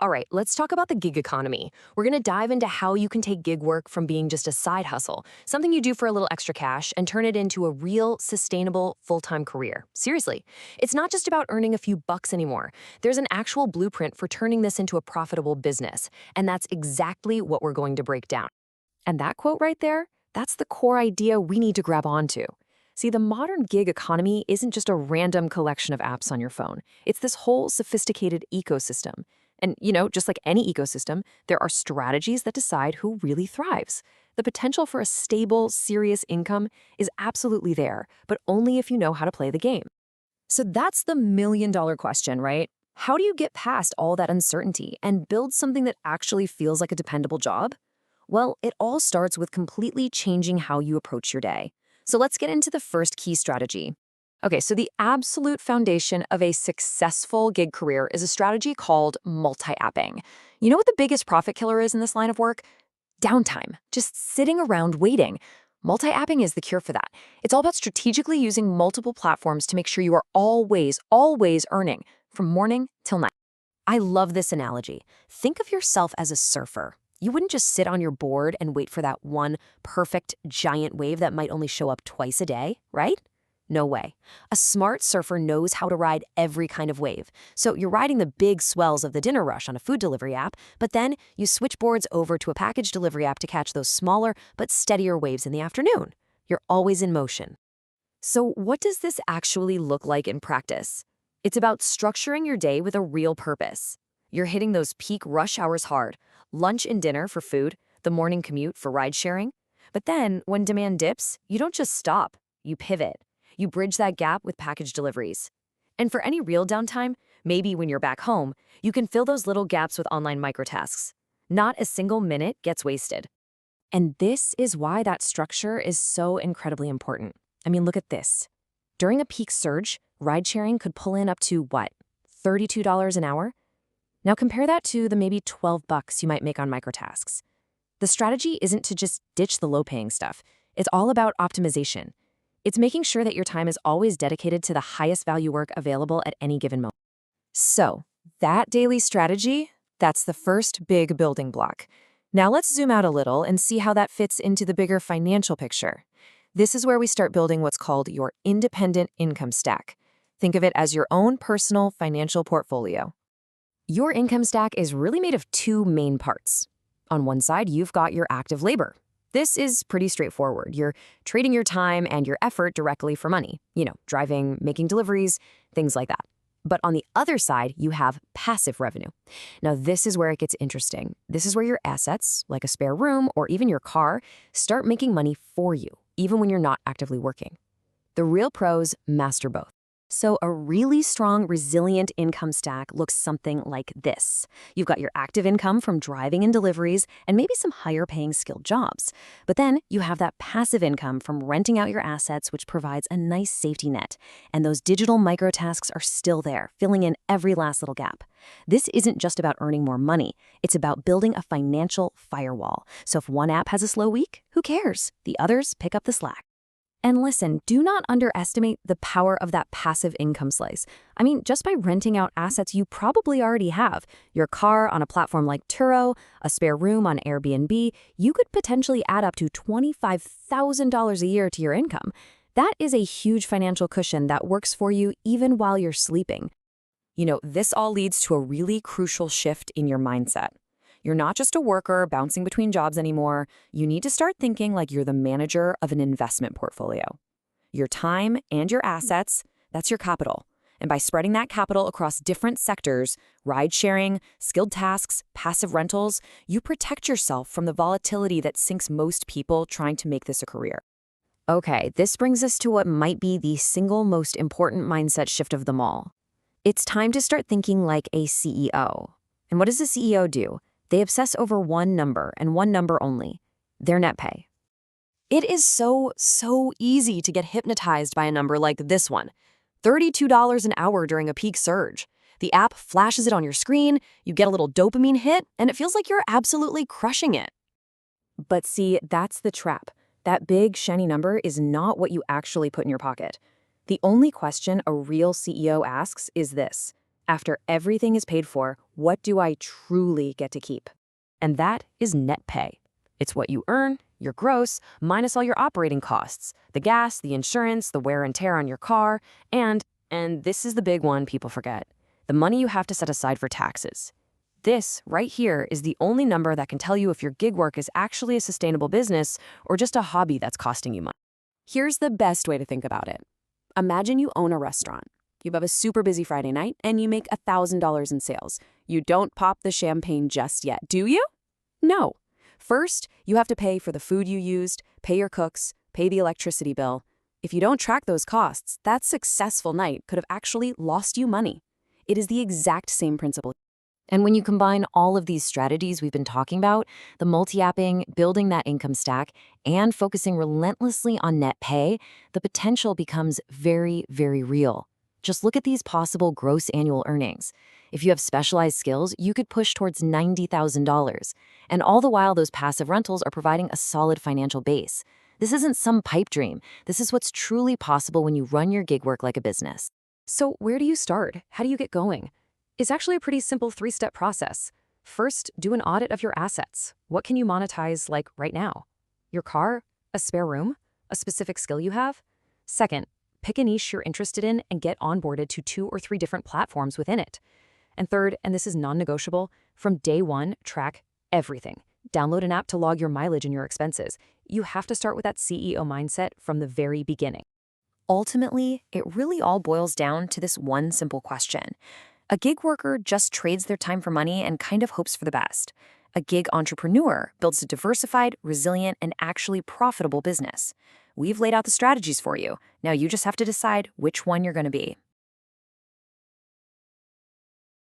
All right, let's talk about the gig economy. We're going to dive into how you can take gig work from being just a side hustle, something you do for a little extra cash, and turn it into a real, sustainable, full-time career. Seriously, it's not just about earning a few bucks anymore. There's an actual blueprint for turning this into a profitable business, and that's exactly what we're going to break down. And that quote right there, that's the core idea we need to grab onto. See, the modern gig economy isn't just a random collection of apps on your phone. It's this whole sophisticated ecosystem. And, just like any ecosystem, there are strategies that decide who really thrives. The potential for a stable, serious income is absolutely there, but only if you know how to play the game. So that's the million-dollar question, right? How do you get past all that uncertainty and build something that actually feels like a dependable job? Well, it all starts with completely changing how you approach your day. So let's get into the first key strategy. Okay, so the absolute foundation of a successful gig career is a strategy called multi-apping. You know what the biggest profit killer is in this line of work? Downtime, just sitting around waiting. Multi-apping is the cure for that. It's all about strategically using multiple platforms to make sure you are always earning, from morning till night. I love this analogy. Think of yourself as a surfer. You wouldn't just sit on your board and wait for that one perfect giant wave that might only show up twice a day, right? No way. A smart surfer knows how to ride every kind of wave. So you're riding the big swells of the dinner rush on a food delivery app, but then you switch boards over to a package delivery app to catch those smaller but steadier waves in the afternoon. You're always in motion. So what does this actually look like in practice? It's about structuring your day with a real purpose. You're hitting those peak rush hours hard, lunch and dinner for food, the morning commute for ride sharing. But then, when demand dips, you don't just stop, you pivot. You bridge that gap with package deliveries. And for any real downtime, maybe when you're back home, you can fill those little gaps with online microtasks. Not a single minute gets wasted. And this is why that structure is so incredibly important. I mean, look at this. During a peak surge, ride sharing could pull in up to what? $32 an hour? Now compare that to the maybe $12 you might make on microtasks. The strategy isn't to just ditch the low-paying stuff. It's all about optimization. It's making sure that your time is always dedicated to the highest value work available at any given moment. So, that daily strategy, that's the first big building block. Now let's zoom out a little and see how that fits into the bigger financial picture. This is where we start building what's called your independent income stack. Think of it as your own personal financial portfolio. Your income stack is really made of two main parts. On one side, you've got your active labor. This is pretty straightforward. You're trading your time and your effort directly for money. Driving, making deliveries, things like that. But on the other side, you have passive revenue. Now, this is where it gets interesting. This is where your assets, like a spare room or even your car, start making money for you, even when you're not actively working. The real pros master both. So a really strong, resilient income stack looks something like this. You've got your active income from driving and deliveries and maybe some higher-paying skilled jobs. But then you have that passive income from renting out your assets, which provides a nice safety net. And those digital microtasks are still there, filling in every last little gap. This isn't just about earning more money. It's about building a financial firewall. So if one app has a slow week, who cares? The others pick up the slack. And listen, do not underestimate the power of that passive income slice. I mean, just by renting out assets you probably already have, your car on a platform like Turo, a spare room on Airbnb, you could potentially add up to $25,000 a year to your income. That is a huge financial cushion that works for you even while you're sleeping. This all leads to a really crucial shift in your mindset. You're not just a worker bouncing between jobs anymore. You need to start thinking like you're the manager of an investment portfolio. Your time and your assets, that's your capital. And by spreading that capital across different sectors, ride sharing, skilled tasks, passive rentals, you protect yourself from the volatility that sinks most people trying to make this a career. Okay, this brings us to what might be the single most important mindset shift of them all. It's time to start thinking like a CEO. And what does a CEO do? They obsess over one number and one number only, their net pay. It is so easy to get hypnotized by a number like this one, $32 an hour during a peak surge. The app flashes it on your screen, you get a little dopamine hit, and it feels like you're absolutely crushing it. But see, that's the trap. That big, shiny number is not what you actually put in your pocket. The only question a real CEO asks is this: After everything is paid for, what do I truly get to keep? And that is net pay. It's what you earn, your gross, minus all your operating costs, the gas, the insurance, the wear and tear on your car, and this is the big one people forget, the money you have to set aside for taxes. This, right here, is the only number that can tell you if your gig work is actually a sustainable business or just a hobby that's costing you money. Here's the best way to think about it. Imagine you own a restaurant. You have a super busy Friday night and you make $1,000 in sales. You don't pop the champagne just yet, do you? No. First, you have to pay for the food you used, pay your cooks, pay the electricity bill. If you don't track those costs, that successful night could have actually lost you money. It is the exact same principle. And when you combine all of these strategies we've been talking about, the multi-apping, building that income stack, and focusing relentlessly on net pay, the potential becomes very, very real. Just look at these possible gross annual earnings. If you have specialized skills, you could push towards $90,000. And all the while, those passive rentals are providing a solid financial base. This isn't some pipe dream. This is what's truly possible when you run your gig work like a business. So where do you start? How do you get going? It's actually a pretty simple 3-step process. First, do an audit of your assets. What can you monetize like right now? Your car? A spare room? A specific skill you have? Second, pick a niche you're interested in and get onboarded to 2 or 3 different platforms within it. And third, and this is non-negotiable, from day one, track everything. Download an app to log your mileage and your expenses. You have to start with that CEO mindset from the very beginning. Ultimately, it really all boils down to this one simple question. A gig worker just trades their time for money and kind of hopes for the best. A gig entrepreneur builds a diversified, resilient, and actually profitable business. We've laid out the strategies for you. Now you just have to decide which one you're going to be.